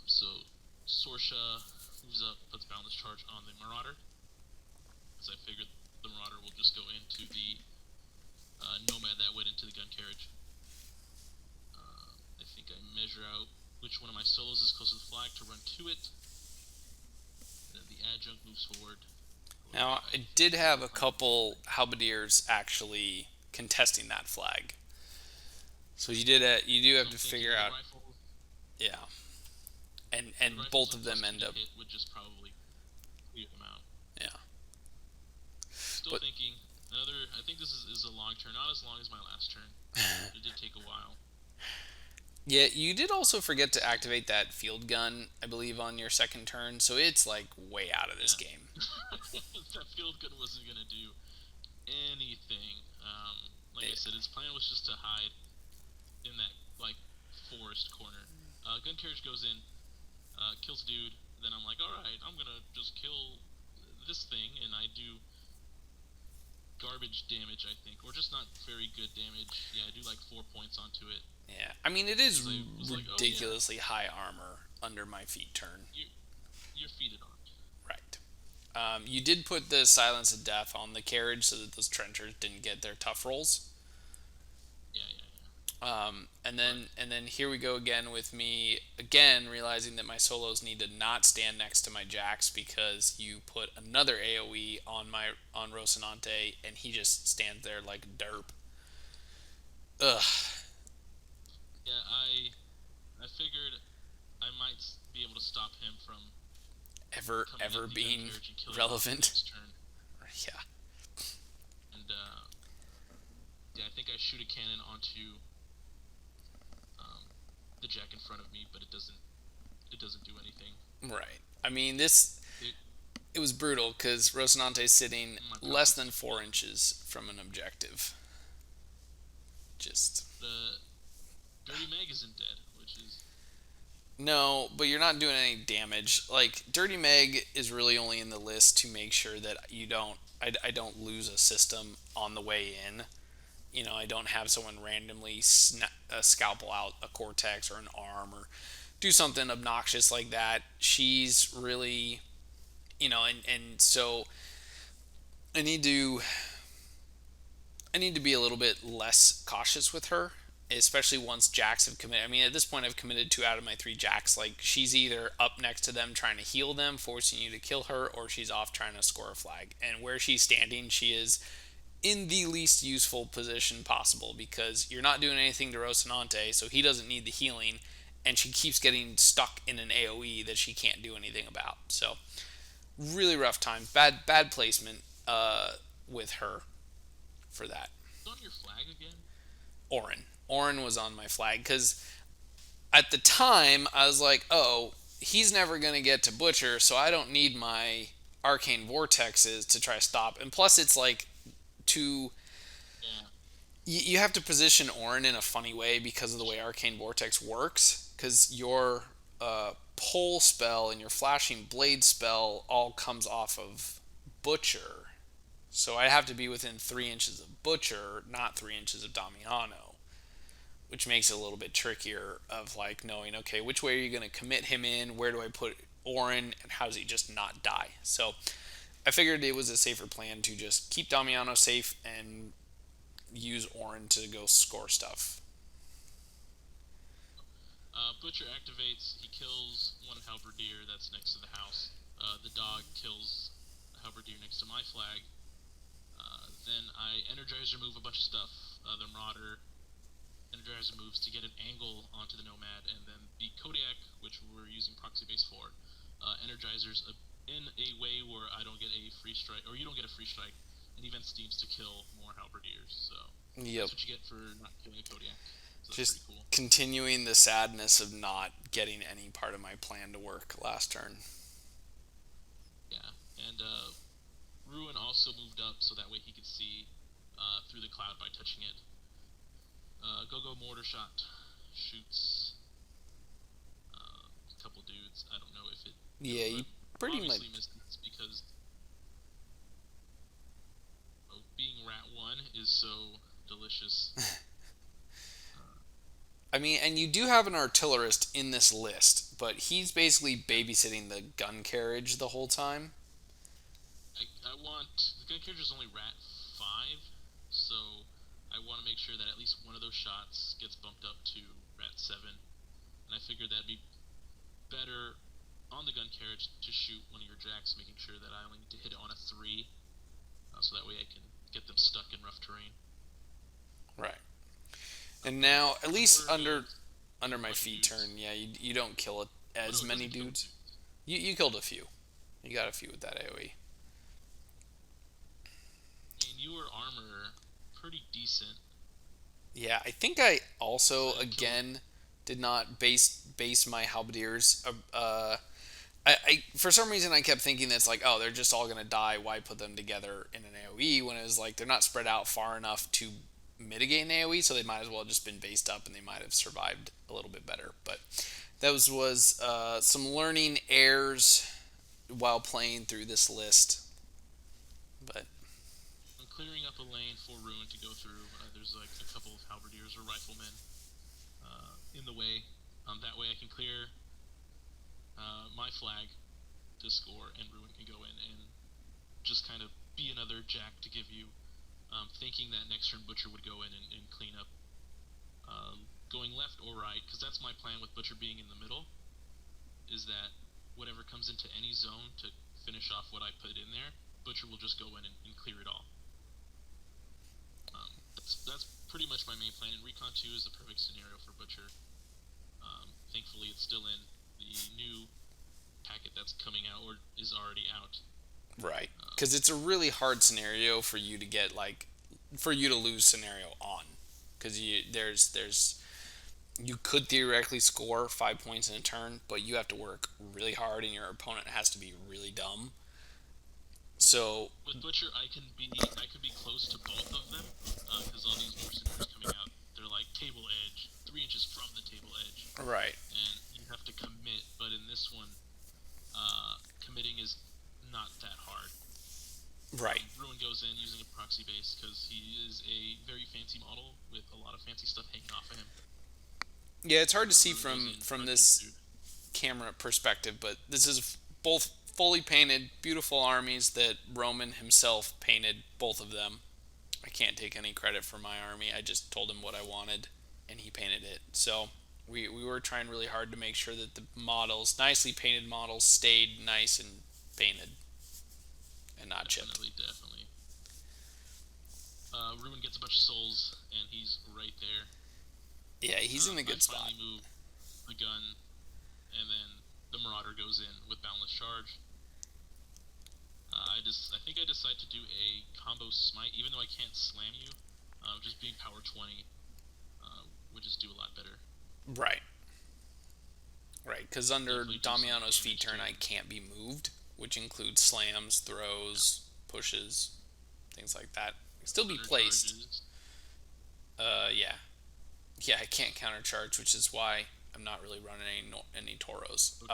So Sorscha moves up, puts Boundless Charge on the Marauder, because I figured the Marauder will just go into the Nomad that went into the gun carriage. I think I measure out which one of my solos is close to the flag to run to it. Then the Adjunct moves forward. Now I did have a couple Halberdiers actually contesting that flag. So you do So have I'm to thinking figure the out, rifle, yeah, the and rifles both are of them +2 end to up, hit would just probably clear them out. yeah. Still But thinking another. I think this is a long turn, not as long as my last turn. It did take a while. yeah, you did also forget to activate that field gun, I believe, on your second turn. So it's like way out of this Yeah, game. that field gun wasn't gonna do anything. Like I Yeah. said, his plan was just to hide in that like forest corner. Gun carriage goes in, kills dude. Then I'm like, all right, I'm gonna just kill this thing, and I do garbage damage, I think, or just not very good damage. Yeah, I do like 4 points onto it Yeah, I mean it is because I was like, oh yeah, ridiculously high armor under my feet turn. you you're feeded on. Right. You did put the silence of death on the carriage so that those trenchers didn't get their tough rolls. Yeah, yeah, yeah. And But then here we go again with me again realizing that my solos need to not stand next to my jacks because you put another AOE on Rocinante and he just stands there like a derp. Ugh. yeah, I figured I might be able to stop him from coming Ever into the gun being carriage and killing off the relevant. next turn. Yeah. And yeah, I think I shoot a cannon onto the jack in front of me, but it doesn't do anything. Right. I mean this It, it was brutal because Rocinante's sitting my less pockets than 4 inches from an objective. Just the dirty mag isn't dead, which is no, but you're not doing any damage. Like Dirty Meg is really only in the list to make sure that I don't lose a system on the way in. I don't have someone randomly scalpel out a cortex or an arm or do something obnoxious like that. She's really, and so I need to I need to be a little bit less cautious with her, especially once jacks have committed. I mean, at this point, I've committed 2 out of my 3 jacks. Like, she's either up next to them trying to heal them, forcing you to kill her, or she's off trying to score a flag. And where she's standing, she is in the least useful position possible because you're not doing anything to Rocinante, so he doesn't need the healing, and she keeps getting stuck in an AoE that she can't do anything about. So, really rough time. Bad placement. with her for that. It's on your flag again? Orin was on my flag because at the time I was like, oh, he's never gonna get to Butcher, so I don't need my arcane vortexes to try to stop. And plus, it's like to Yeah. you have to position Orin in a funny way because of the way arcane vortex works. Because your pole spell and your flashing blade spell all comes off of Butcher, so I have to be within 3 inches of Butcher, not 3 inches of Damiano, which makes it a little bit trickier of like knowing, okay, which way are you going to commit him in? Where do I put Orin, and how does he just not die? So I figured it was a safer plan to just keep Damiano safe and use Orin to go score stuff. Butcher activates. He kills one Halberdier that's next to the house. The dog kills the Halberdier next to my flag. Then I energizer move a bunch of stuff. The Marauder energizer moves to get an angle onto the Nomad, and then the Kodiak, which we're using proxy base for, energizers in a way where I don't get a free strike, or you don't get a free strike, and event steams to kill more Halberdiers. So Yep. that's what you get for not killing a Kodiak. So that's Just pretty cool. continuing the sadness of not getting any part of my plan to work last turn. Yeah, and Ruin also moved up so that way he could see through the cloud by touching it. Go mortar shot shoots a couple dudes. I don't know if it Yeah, kills you them. pretty much. Obviously missed this because being rat one is so delicious. I mean, and you do have an artillerist in this list, but he's basically babysitting the gun carriage the whole time. I want the gun carriage is only rat five, so I want to make sure that at least one of those shots gets bumped up to rat seven, and I figured that'd be better on the gun carriage to shoot one of your jacks, making sure that I only need to hit it on a three, so that way I can get them stuck in rough terrain. Right. And now, at least Mortar under kills a my bunch of feed dudes. turn, yeah, you don't kill it Oh as no, it many doesn't kill dudes. dudes. You killed a few. You got a few with that AOE. And you were armor pretty decent. Yeah, I think I also So kill. again did not base my halberdiers. I for some reason I kept thinking that's like, oh, they're just all gonna die. Why put them together in an AOE when it was like they're not spread out far enough to mitigate an AOE, so they might as well have just been based up and they might have survived a little bit better. But that was some learning errors while playing through this list. But I'm clearing up a lane for Ruin to go through. There's like a couple of halberdiers or riflemen in the way. That way I can clear my flag to score, and Ruin can go in and just kind of be another jack to give you. Thinking that next turn Butcher would go in and clean up, going left or right, because that's my plan with Butcher being in the middle, is that whatever comes into any zone to finish off what I put in there, Butcher will just go in and clear it all. That's pretty much my main plan, and Recon 2 is the perfect scenario for Butcher. Thankfully, it's still in the new packet that's coming out, or is already out. right, because it's a really hard scenario for you to get like for you to lose scenario on, because there's you could theoretically score 5 points in a turn, but you have to work really hard, and your opponent has to be really dumb. So With Butcher, I could be close to both of them, because all these new scenarios coming out, they're like table edge, 3 inches from the table edge, right, and you have to commit. But in this one, committing is not that hard. right, Ruin goes in using a proxy base because he is a very fancy model with a lot of fancy stuff hanging off of him. yeah, it's hard to see Ruin goes in, from punches this dude. camera perspective, but this is both fully painted, beautiful armies that Roman himself painted, both of them. I can't take any credit for my army. I just told him what I wanted, and he painted it. So we were trying really hard to make sure that the models, nicely painted models, stayed nice and painted and not chipped. Definitely. Ruin gets a bunch of souls, and he's right there. Yeah, he's in a I good spot. finally move the gun, and then the Marauder goes in with Boundless Charge. I think I decided to do a combo smite, even though I can't slam you. Just being power 20 would just do a lot better. Right. Right, because under Definitely do some Damiano's feat damage turn, too. I can't be moved, which includes slams, Yeah. throws, pushes, things like that. I can still be Counter placed. charges. Yeah. Yeah, I can't countercharge, which is why I'm not really running any Toros. Oops.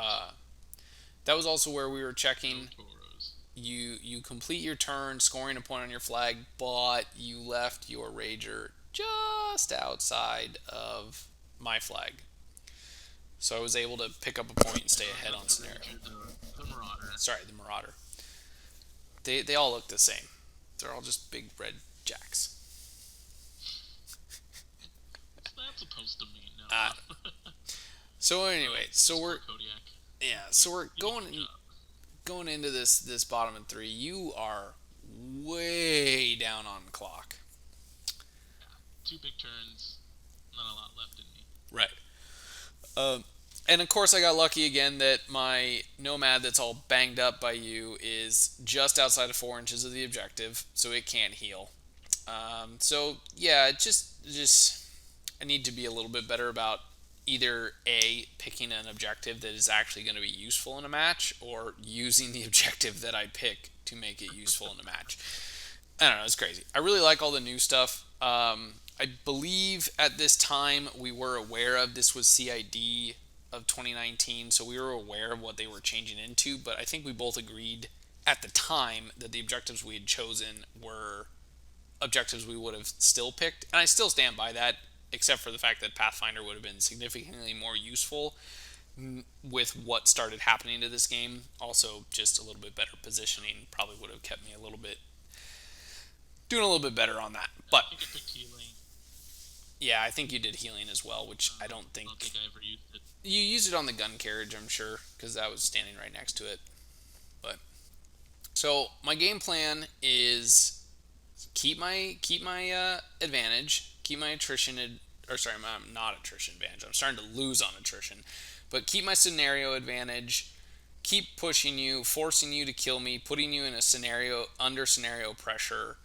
That was also where we were No checking. Toros. You complete your turn, scoring a point on your flag, but you left your Rager just outside of my flag. So I was able to pick up a point and stay ahead Not on the scenario. Ranger, the Marauder. Sorry, the Marauder. They all look the same. They're all just big red jacks. What's that supposed to mean? No. Uh, so anyway, so Just we're for Kodiak. yeah, so we're You did a good job. going into this bottom of three. You are way down on the clock. Yeah. Two big turns. Not a lot left in me. Right. Um, and of course, I got lucky again that my Nomad that's all banged up by you is just outside of 4 inches of the objective, so it can't heal. So yeah, just I need to be a little bit better about either a picking an objective that is actually going to be useful in a match, or using the objective that I pick to make it useful in a match. I don't know, it's crazy. I really like all the new stuff. I believe at this time we were aware of this was CID of 2019, so we were aware of what they were changing into. But I think we both agreed at the time that the objectives we had chosen were objectives we would have still picked, and I still stand by that, except for the fact that Pathfinder would have been significantly more useful with what started happening to this game. Also, just a little bit better positioning probably would have kept me a little bit doing a little bit better on that. But I think I picked healing. yeah, I think you did healing as well, which I don't I don't think think I ever used it. you used it on the gun carriage. I'm sure because that was standing right next to it. But so my game plan is keep my advantage, keep my attrition or sorry, I'm not attrition advantage. I'm starting to lose on attrition, but keep my scenario advantage. Keep pushing you, forcing you to kill me, putting you in a scenario under scenario pressure,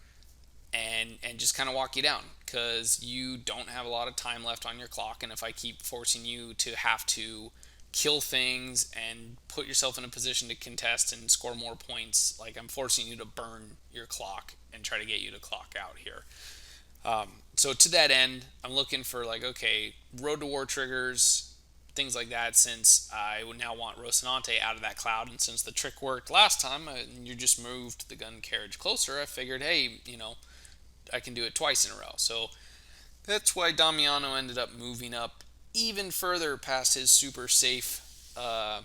and just kind of walk you down because you don't have a lot of time left on your clock. And if I keep forcing you to have to kill things and put yourself in a position to contest and score more points, like I'm forcing you to burn your clock and try to get you to clock out here. So to that end, I'm looking for like, okay, road to war triggers, things like that, since I would now want Rocinante out of that cloud. And since the trick worked last time, you just moved the gun carriage closer, I figured, hey, I can do it twice in a row. So that's why Damiano ended up moving up even further past his super safe uh,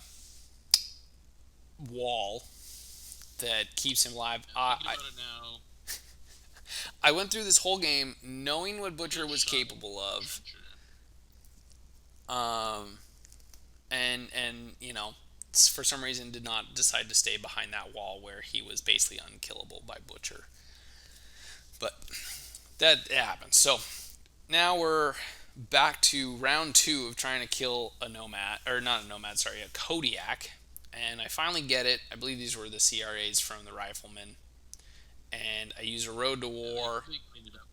wall that keeps him alive. Yeah, thinking about it now, I went through this whole game knowing what you could Butcher have was shot capable of, Ranger. um, and for some reason did not decide to stay behind that wall where he was basically unkillable by Butcher. But that happens. So now we're back to round two of trying to kill a Nomad, or not a Nomad, sorry, a Kodiak. And I finally get it. I believe these were the CRAs from the Riflemen. And I use a Road to Yeah, they, War. they cleaned it up.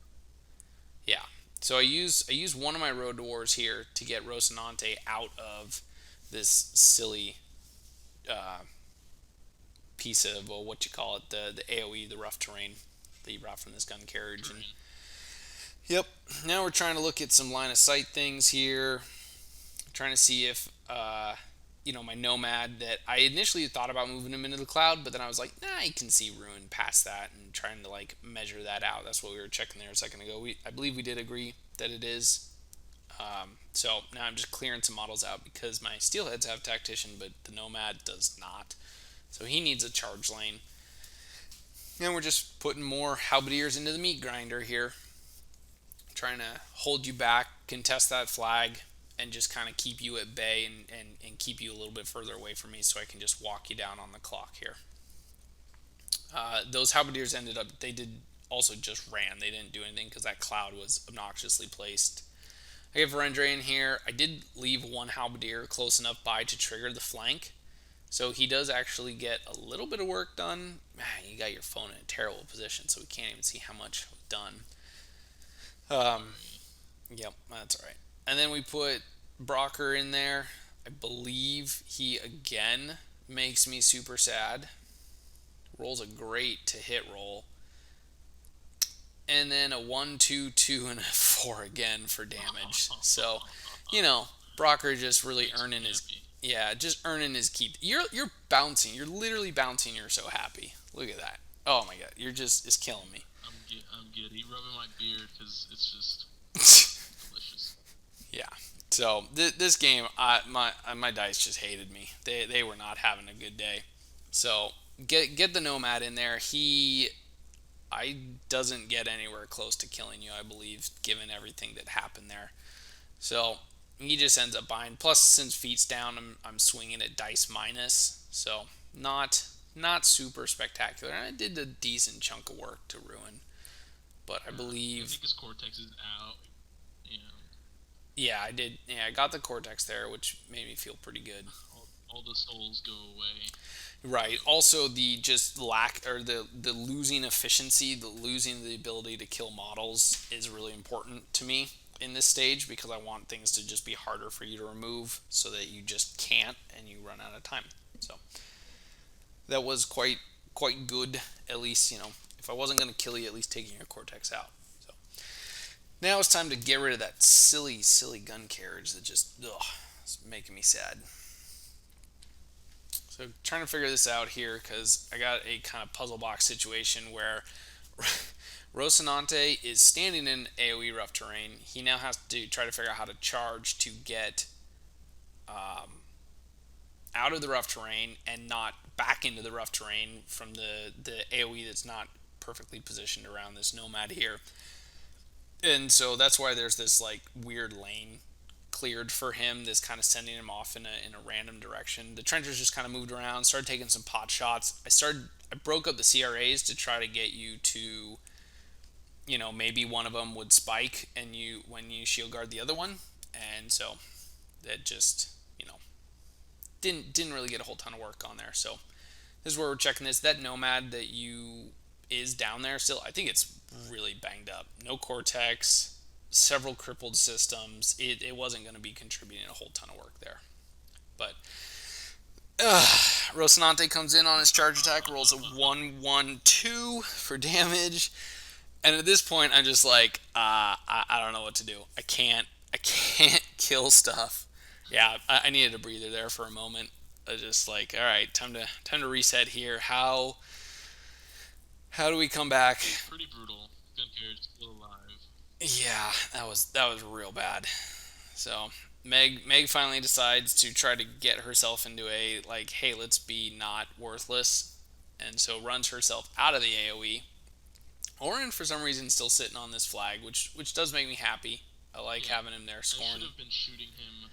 Yeah. So I use one of my Road to Wars here to get Rocinante out of this silly uh, piece of, well, what you call it, the AOE, the rough terrain that you brought from this gun carriage. And Terrain. yep, now we're trying to look at some line of sight things here, trying to see if my Nomad that I initially thought about moving him into the cloud, but then I was like, nah, you can see ruin past that, and trying to like measure that out. That's what we were checking there a second ago. I believe we did agree that it is. So now I'm just clearing some models out because my steelheads have tactician, but the Nomad does not. So he needs a charge lane. And we're just putting more halberdiers into the meat grinder here, trying to hold you back, contest that flag, and just kind of keep you at bay and keep you a little bit further away from me so I can just walk you down on the clock here. Those halberdiers ended up, they did also just ran. They didn't do anything because that cloud was obnoxiously placed. I have Verendre in here. I did leave one halberdier close enough by to trigger the flank, So he does actually get a little bit of work done. Man, you got your phone in a terrible position, so we can't even see how much was done. Um, Sorry. yep, that's all right. And then we put Brocker in there. I believe he again makes me super sad. Rolls a great to hit roll. And then a 1, 2, 2, and a 4 again for damage. So, you know, Brocker just really Makes earning me his, happy. yeah, just earning his keep. You're bouncing. You're literally bouncing. You're so happy. Look at that. Oh my god, you're just it's killing me. I'm giddy, rubbing my beard because it's just delicious. Yeah. So this game, my dice just hated me. They were not having a good day. So get the Nomad in there. I doesn't get anywhere close to killing you. I believe, given everything that happened there. So he just ends up buying. Plus, since feet's down, I'm swinging at dice minus. So not super spectacular. And I did a decent chunk of work to ruin. But I I believe, think his cortex is out. You know, yeah, I did. Yeah, I got the cortex there, which made me feel pretty good. all the souls go away. Right. Also, the just lack or the losing efficiency, the losing the ability to kill models is really important to me in this stage because I want things to just be harder for you to remove so that you just can't and you run out of time. So that was quite good. At least if I wasn't going to kill you, at least taking your cortex out. So now it's time to get rid of that silly gun carriage that just is making me sad. So trying to figure this out here because I got a kind of puzzle box situation where Rocinante is standing in AoE rough terrain. He now has to try to figure out how to charge to get out of the rough terrain and not back into the rough terrain from the AoE that's not perfectly positioned around this Nomad here. And so that's why there's this like weird lane cleared for him that's kind of sending him off in a random direction. The trenchers just kind of moved around, started taking some pot shots. I broke up the CRAs to try to get you to maybe one of them would spike and you when you shield guard the other one. And so that just didn't really get a whole ton of work on there. So this is where we're checking this. That Nomad that you is down there still, I think it's really banged up. No cortex, several crippled systems. It wasn't going to be contributing a whole ton of work there. But Rocinante comes in on his charge attack, rolls a 1, 1, 2 for damage. And at this point, I'm just like, I don't know what to do. I can't kill stuff. Yeah, I needed a breather there for a moment. I was just like, all right, time to reset here. How do we come back? Pretty brutal. Gun carriage still alive. Yeah, that was real bad. So Meg finally decides to try to get herself into a like, hey, let's be not worthless, and so runs herself out of the AOE. Orin, for some reason, still sitting on this flag, which does make me happy. I like Yeah, having him there I should scoring. have been shooting him with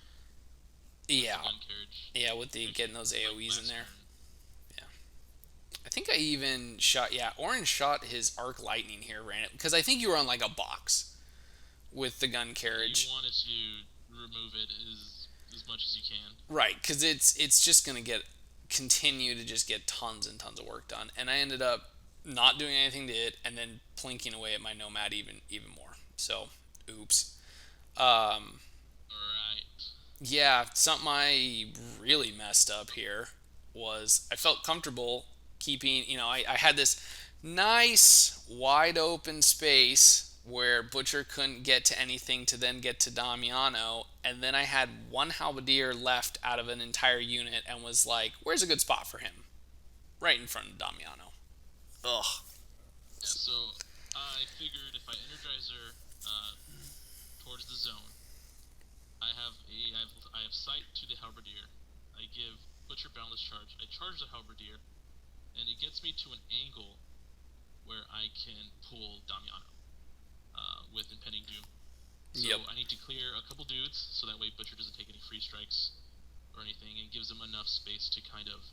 the Yeah, gun carriage. yeah, with the Like getting those like AOE's in last there. turn. Yeah, I think I even shot. Yeah, Orin shot his arc lightning here, ran it because I think you were on like a box with the gun Yeah, you carriage. wanted to remove it as much as you can. Right, because it's just gonna continue to just get tons and tons of work done, and I ended up not doing anything to it, and then plinking away at my Nomad even more. So, oops. Um, Alright. yeah, something I really messed up here was I felt comfortable keeping. I had this nice wide open space where Butcher couldn't get to anything to then get to Damiano, and then I had one Halberdier left out of an entire unit and was like, where's a good spot for him? Right in front of Damiano. Ugh. Yeah, so I figured if I energize her towards the zone, I have sight to the halberdier. I give Butcher boundless charge. I charge the halberdier, and it gets me to an angle where I can pull Damiano with impending doom. Yep. So I need to clear a couple dudes, so that way Butcher doesn't take any free strikes or anything, and gives him enough space to kind of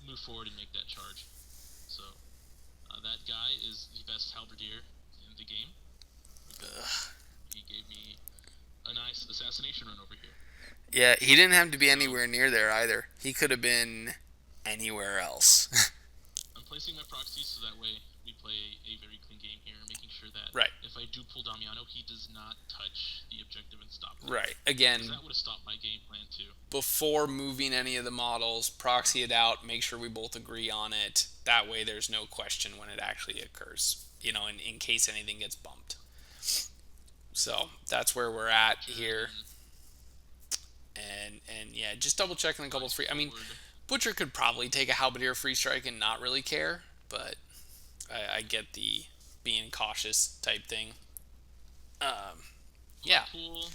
move forward and make that charge. So that guy is the best halberdier in the game because Ugh. he gave me a nice assassination run over here. Yeah, he didn't have to be anywhere near there either. He could have been anywhere else. I'm placing my proxies so that way we play a very clean game here, making sure that Right. if I do pull Damiano, he does not touch the objective and stop it. Right. Because Again, that would have stopped my game plan too. before moving any of the models, proxy it out, make sure we both agree on it. That way there's no question when it actually occurs, in case anything gets bumped. So that's where we're at Butcher here. and And yeah, just double checking a couple dies free. I mean, forward. Butcher could probably take a Halberdier free strike and not really care, but I get the being cautious type thing. Yeah. Cool.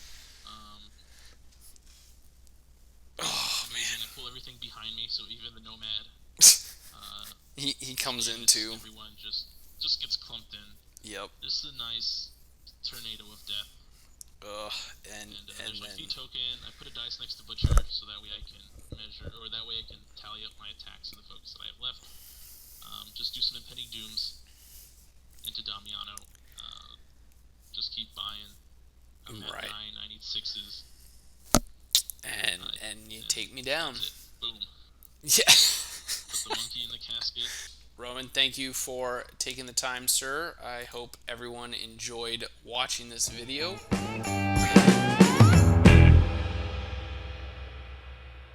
Oh Amazing. I pull everything behind me, so even the Nomad, uh, he comes into. everyone just gets clumped in. Yep. This is a nice tornado of death. Ugh. And There's my then fee token. I put a dice next to Butcher so that way I can measure, or that way I can tally up my attacks and the focus that I have left. Just do some impending dooms into Damiano. Just keep buying. I'm at right. 9. I need 6s. And you take me down. That's it. Boom. Yeah. Put the monkey in the casket. Roman, thank you for taking the time, sir. I hope everyone enjoyed watching this video.